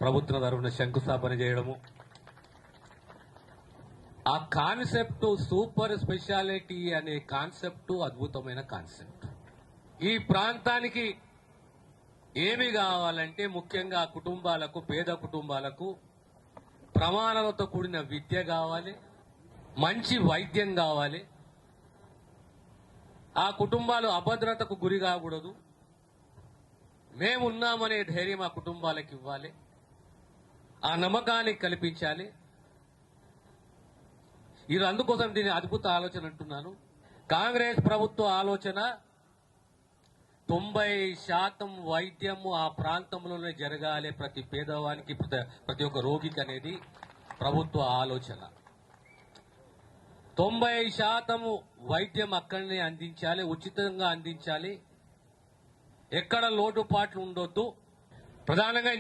ప్రభుత్వం తరఫున శంకుస్థాపన చేయడము, ఆ కాన్సెప్ట్ సూపర్ స్పెషాలిటీ అనే కాన్సెప్ట్ అద్భుతమైన కాన్సెప్ట్. ఈ ప్రాంతానికి ఏమి కావాలంటే ముఖ్యంగా కుటుంబాలకు, పేద కుటుంబాలకు ప్రమాణాలతో కూడిన విద్య కావాలి, మంచి వైద్యం కావాలి, ఆ కుటుంబాలు అభద్రతకు గురి కాకూడదు, మేమున్నామనే ధైర్యం ఆ కుటుంబాలకు ఇవ్వాలి, ఆ నమ్మకాన్ని కల్పించాలి. ఇది అందుకోసం దీని అద్భుత ఆలోచన అంటున్నాను. కాంగ్రెస్ ప్రభుత్వ ఆలోచన 90% వైద్యము ఆ ప్రాంతంలోనే జరగాలి, ప్రతి పేదవానికి, ప్రతి ఒక్క రోగికి అనేది ప్రభుత్వ ఆలోచన. 90% వైద్యం అక్కడనే అందించాలి, ఉచితంగా అందించాలి, ఎక్కడ లోటుపాట్లు ఉండొద్దు. ప్రధానంగా